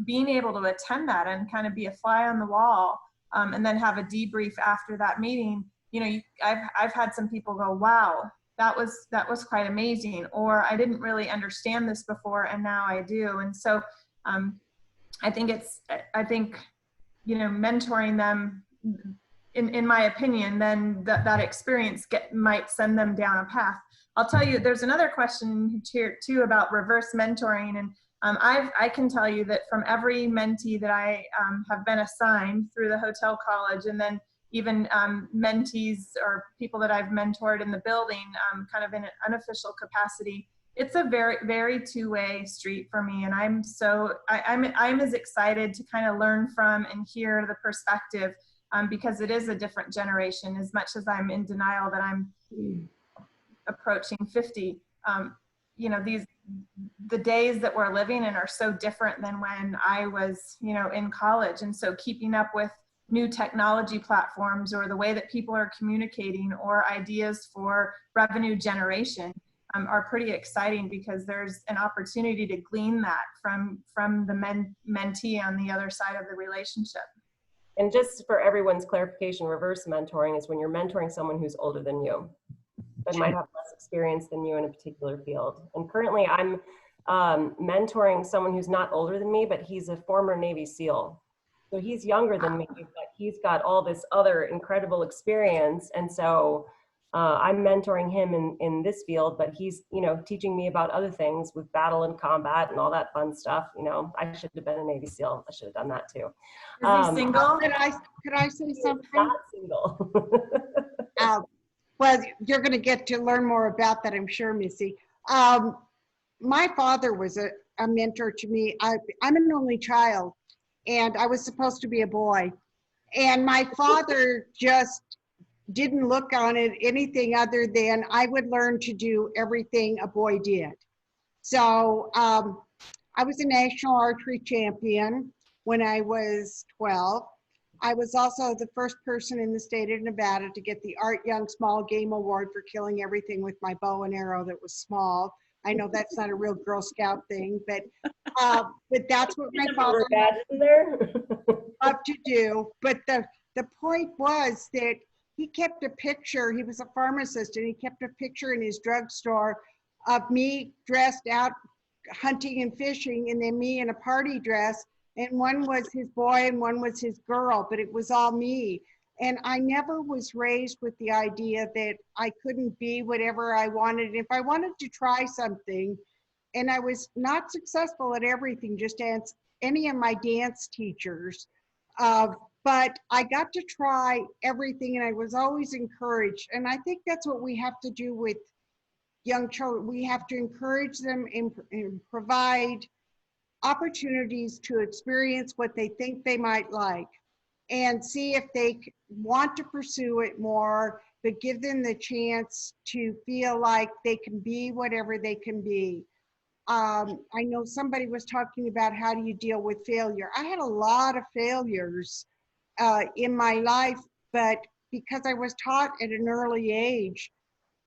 being able to attend that and kind of be a fly on the wall and then have a debrief after that meeting, I've had some people go, wow, that was quite amazing, or I didn't really understand this before and now I do. And so I think mentoring them, in my opinion, then that experience might send them down a path. I'll tell you, there's another question here too about reverse mentoring. And I can tell you that from every mentee that I have been assigned through the hotel college, and then even mentees or people that I've mentored in the building, kind of in an unofficial capacity, it's a very, very two-way street for me. And I'm as excited to kind of learn from and hear the perspective because it is a different generation. As much as I'm in denial that I'm approaching 50, the days that we're living in are so different than when I was, in college. And so keeping up with new technology platforms or the way that people are communicating or ideas for revenue generation are pretty exciting, because there's an opportunity to glean that from the mentee on the other side of the relationship. And just for everyone's clarification, reverse mentoring is when you're mentoring someone who's older than you. but might have less experience than you in a particular field. And currently I'm mentoring someone who's not older than me, but he's a former Navy SEAL. So he's younger than me, but he's got all this other incredible experience. And so I'm mentoring him in this field, but he's, you know, teaching me about other things with battle and combat and all that fun stuff. You know, I should have been a Navy SEAL. I should have done that too. Is he single? Could I say something? Not single. Well, you're going to get to learn more about that, I'm sure, Missy. My father was a mentor to me. I'm an only child, and I was supposed to be a boy. And my father just didn't look on it anything other than I would learn to do everything a boy did. So I was a national archery champion when I was 12. I was also the first person in the state of Nevada to get the Art Young Small Game Award for killing everything with my bow and arrow that was small. I know that's not a real Girl Scout thing, but that's what my father loved to do. But the point was that he kept a picture. He was a pharmacist, and he kept a picture in his drugstore of me dressed out hunting and fishing, and then me in a party dress. And one was his boy and one was his girl, but it was all me. And I never was raised with the idea that I couldn't be whatever I wanted. If I wanted to try something, and I was not successful at everything, just as any of my dance teachers, but I got to try everything, and I was always encouraged. And I think that's what we have to do with young children. We have to encourage them and provide opportunities to experience what they think they might like, and see if they want to pursue it more, but give them the chance to feel like they can be whatever they can be. I know somebody was talking about how do you deal with failure. I had a lot of failures in my life, but because I was taught at an early age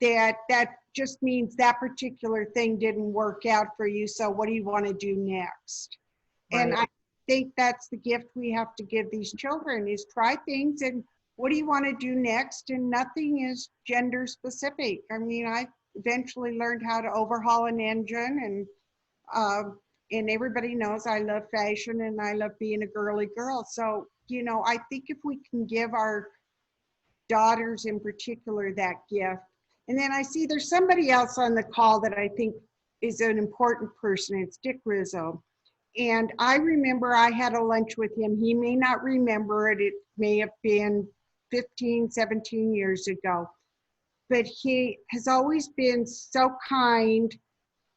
that just means that particular thing didn't work out for you, so what do you want to do next? Right. And I think that's the gift we have to give these children, is try things, and what do you want to do next? And nothing is gender specific. I mean, I eventually learned how to overhaul an engine, and everybody knows I love fashion and I love being a girly girl. So, you know, I think if we can give our daughters in particular that gift. And then I see there's somebody else on the call that I think is an important person. It's Dick Rizzo. And I remember I had a lunch with him. He may not remember it. It may have been 15, 17 years ago. But he has always been so kind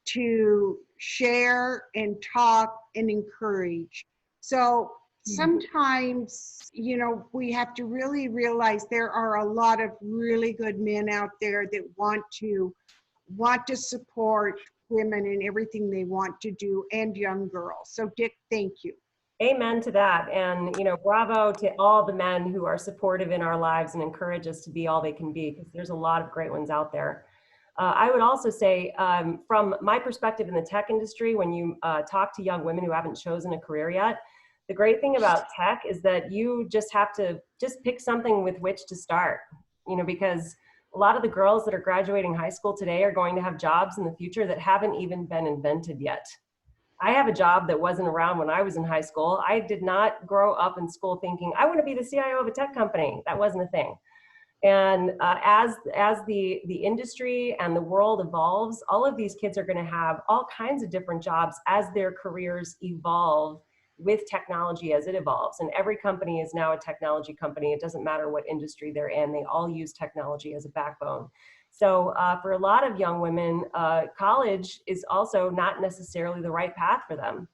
to share and talk and encourage. So sometimes, you know, we have to really realize there are a lot of really good men out there that want to support women in everything they want to do, and young girls. So Dick, thank you. Amen to that. And, you know, bravo to all the men who are supportive in our lives and encourage us to be all they can be, because there's a lot of great ones out there. I would also say, from my perspective in the tech industry, when you talk to young women who haven't chosen a career yet, the great thing about tech is that you just have to pick something with which to start, you know, because a lot of the girls that are graduating high school today are going to have jobs in the future that haven't even been invented yet. I have a job that wasn't around when I was in high school. I did not grow up in school thinking, I want to be the CIO of a tech company. That wasn't a thing. And as the industry and the world evolves, all of these kids are going to have all kinds of different jobs as their careers evolve with technology as it evolves. And every company is now a technology company. It doesn't matter what industry they're in. They all use technology as a backbone. So for a lot of young women, college is also not necessarily the right path for them.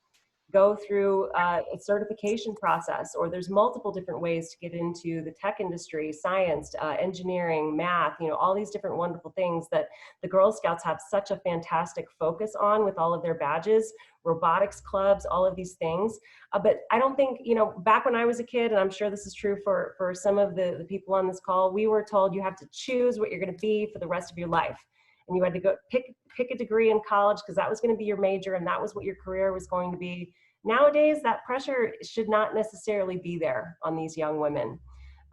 Go through a certification process, or there's multiple different ways to get into the tech industry, science, engineering, math, you know, all these different wonderful things that the Girl Scouts have such a fantastic focus on with all of their badges, robotics clubs, all of these things. But I don't think, you know, back when I was a kid, and I'm sure this is true for some of the people on this call, we were told you have to choose what you're going to be for the rest of your life. And you had to go pick a degree in college because that was going to be your major and that was what your career was going to be. Nowadays, that pressure should not necessarily be there on these young women.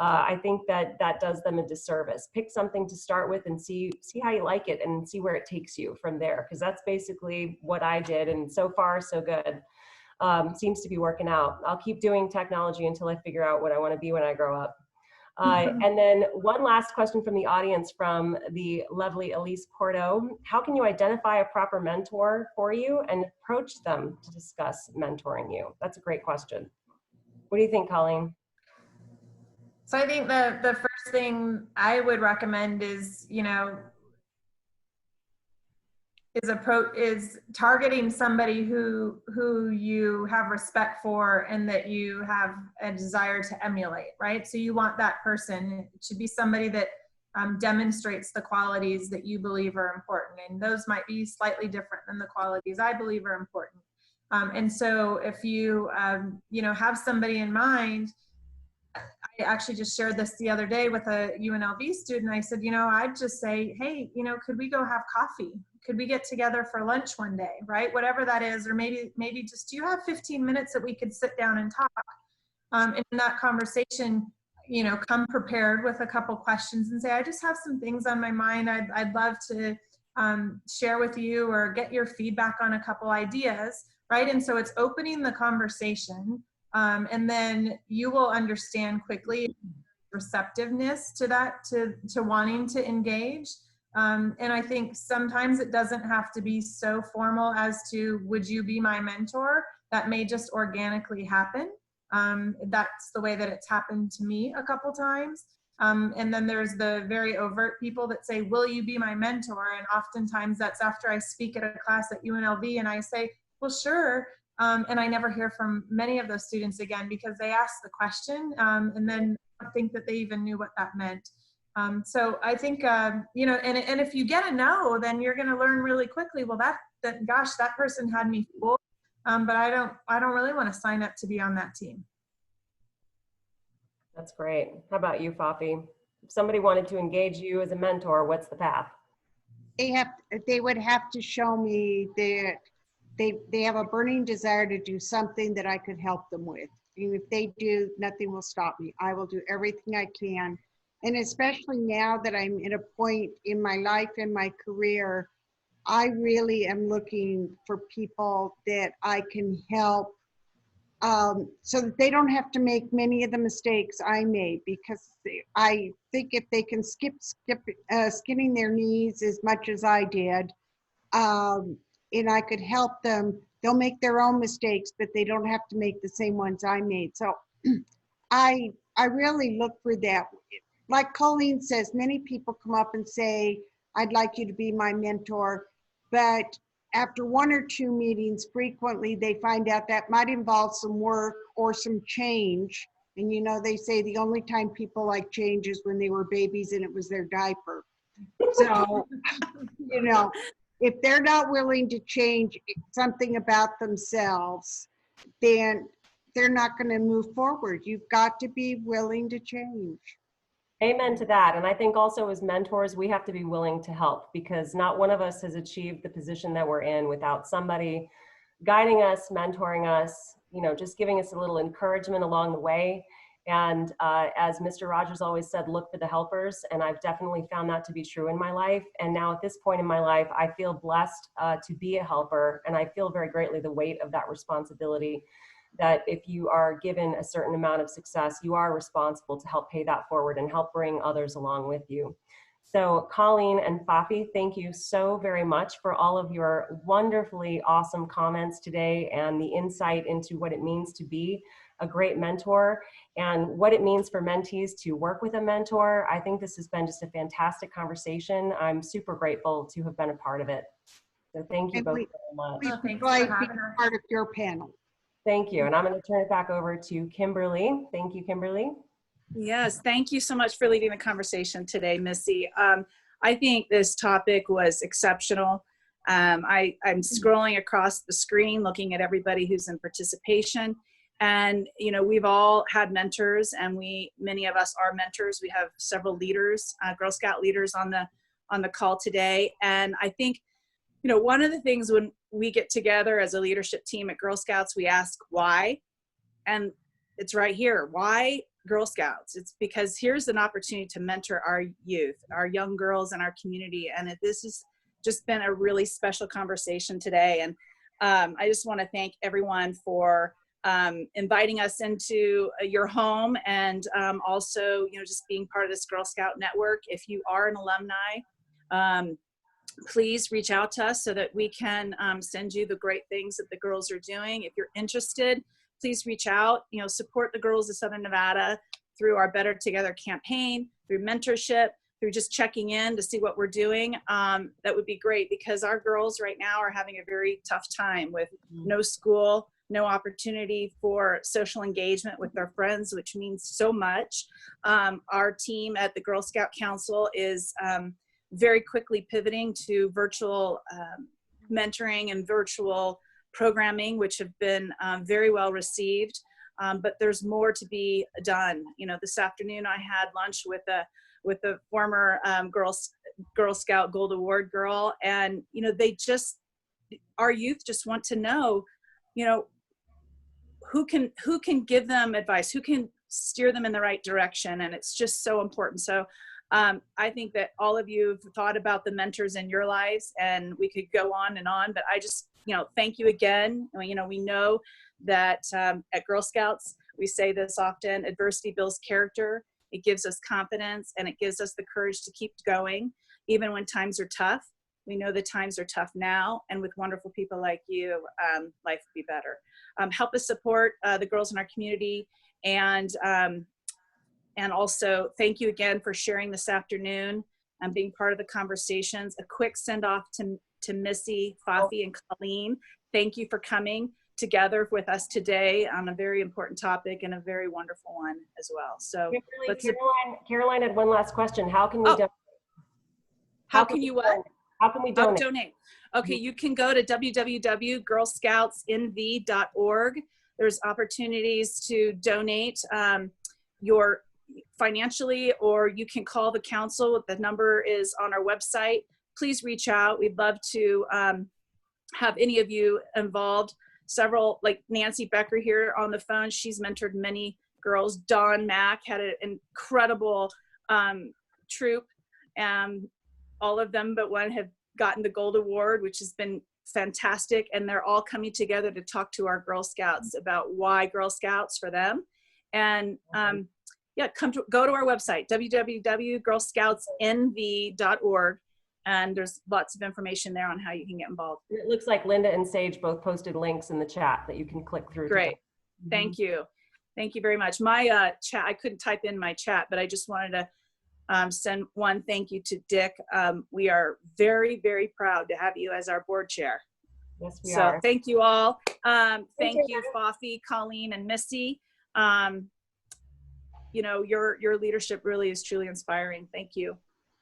I think that does them a disservice. Pick something to start with and see how you like it and see where it takes you from there. Because that's basically what I did, and so far so good. Seems to be working out. I'll keep doing technology until I figure out what I want to be when I grow up. And then one last question from the audience from the lovely Elise Porto. How can you identify a proper mentor for you and approach them to discuss mentoring you? That's a great question. What do you think, Colleen? So I think the first thing I would recommend is, is targeting somebody who you have respect for and that you have a desire to emulate, right? So you want that person to be somebody that demonstrates the qualities that you believe are important, and those might be slightly different than the qualities I believe are important. And so if you have somebody in mind, I actually just shared this the other day with a UNLV student. I said, I'd just say, hey, could we go have coffee? Could we get together for lunch one day, right? Whatever that is, or maybe just, do you have 15 minutes that we could sit down and talk? And in that conversation, come prepared with a couple questions and say, I just have some things on my mind I'd love to share with you, or get your feedback on a couple ideas, right? And so it's opening the conversation. And then you will understand quickly receptiveness to that, to wanting to engage. And I think sometimes it doesn't have to be so formal as to, would you be my mentor? That may just organically happen. That's the way that it's happened to me a couple times. And then there's the very overt people that say, will you be my mentor? And oftentimes that's after I speak at a class at UNLV and I say, well, sure. And I never hear from many of those students again because they asked the question and then I think that they even knew what that meant. So I think, and if you get a no, then you're going to learn really quickly, well, gosh, that person had me fooled, but I don't really want to sign up to be on that team. That's great. How about you, Fafi? If somebody wanted to engage you as a mentor, what's the path? They would have to show me that they have a burning desire to do something that I could help them with. And if they do, nothing will stop me. I will do everything I can. And especially now that I'm at a point in my life and my career, I really am looking for people that I can help so that they don't have to make many of the mistakes I made, because I think if they can skinning their knees as much as I did, and I could help them, they'll make their own mistakes, but they don't have to make the same ones I made. So I really look for that. Like Colleen says, many people come up and say, I'd like you to be my mentor, but after one or two meetings, frequently they find out that might involve some work or some change. And they say the only time people like change is when they were babies and it was their diaper. So, if they're not willing to change something about themselves, then they're not going to move forward. You've got to be willing to change. Amen to that. And I think also as mentors, we have to be willing to help, because not one of us has achieved the position that we're in without somebody guiding us, mentoring us, just giving us a little encouragement along the way. And as Mr. Rogers always said, look for the helpers. And I've definitely found that to be true in my life. And now at this point in my life, I feel blessed to be a helper. And I feel very greatly the weight of that responsibility, that if you are given a certain amount of success, you are responsible to help pay that forward and help bring others along with you. So Colleen and Fafi, thank you so very much for all of your wonderfully awesome comments today and the insight into what it means to be a great mentor and what it means for mentees to work with a mentor. I think this has been just a fantastic conversation. I'm super grateful to have been a part of it. So thank you both very much. We'd like to be part of your panel. Thank you. And I'm going to turn it back over to Kimberly. Thank you, Kimberly. Yes, thank you so much for leading the conversation today, Missy. I think this topic was exceptional. I'm scrolling across the screen looking at everybody who's in participation. And, we've all had mentors, and many of us are mentors. We have several leaders, Girl Scout leaders on the call today. And I think, one of the things when we get together as a leadership team at Girl Scouts, we ask why, and it's right here. Why Girl Scouts. It's because here's an opportunity to mentor our youth, our young girls in our community. And this has just been a really special conversation today. And I just want to thank everyone for inviting us into your home, and also, just being part of this Girl Scout network. If you are an alumni, please reach out to us so that we can send you the great things that the girls are doing. If you're interested, please reach out, support the girls of Southern Nevada through our Better Together campaign, through mentorship, through just checking in to see what we're doing. That would be great, because our girls right now are having a very tough time with no school, no opportunity for social engagement with their friends, which means so much. Our team at the Girl Scout Council is very quickly pivoting to virtual mentoring and virtual programming, which have been very well received. But there's more to be done. This afternoon I had lunch with a former Girl Scout Gold Award girl, and our youth just want to know, who can give them advice, who can steer them in the right direction, and it's just so important. So I think that all of you have thought about the mentors in your lives, and we could go on and on, but I just, thank you again. We know that at Girl Scouts, we say this often: adversity builds character, it gives us confidence, and it gives us the courage to keep going, even when times are tough. We know the times are tough now, and with wonderful people like you, life will be better. Help us support the girls in our community, and also thank you again for sharing this afternoon and being part of the conversations. A quick send off to Missy, Fafi, and Colleen. Thank you for coming together with us today on a very important topic and a very wonderful one as well. So Caroline had one last question. How can we donate? How can you what? How can we donate? Donate. Okay, you can go to www.girlscoutsinv.org. There's opportunities to donate your financially, or you can call the council. The number is on our website. Please reach out. We'd love to have any of you involved. Several, like Nancy Becker here on the phone, she's mentored many girls. Dawn Mack had an incredible troop. All of them but one have gotten the Gold Award, which has been fantastic. And they're all coming together to talk to our Girl Scouts about why Girl Scouts for them. And go to our website, www.girlscoutsinv.org. And there's lots of information there on how you can get involved. It looks like Linda and Sage both posted links in the chat that you can click through. Great. Thank you. Thank you very much. My chat, I couldn't type in my chat, but I just wanted to send one thank you to Dick. We are very, very proud to have you as our board chair. Yes, we are. So thank you all. Thank you, Fafi, Colleen, and Missy. Your leadership really is truly inspiring. Thank you.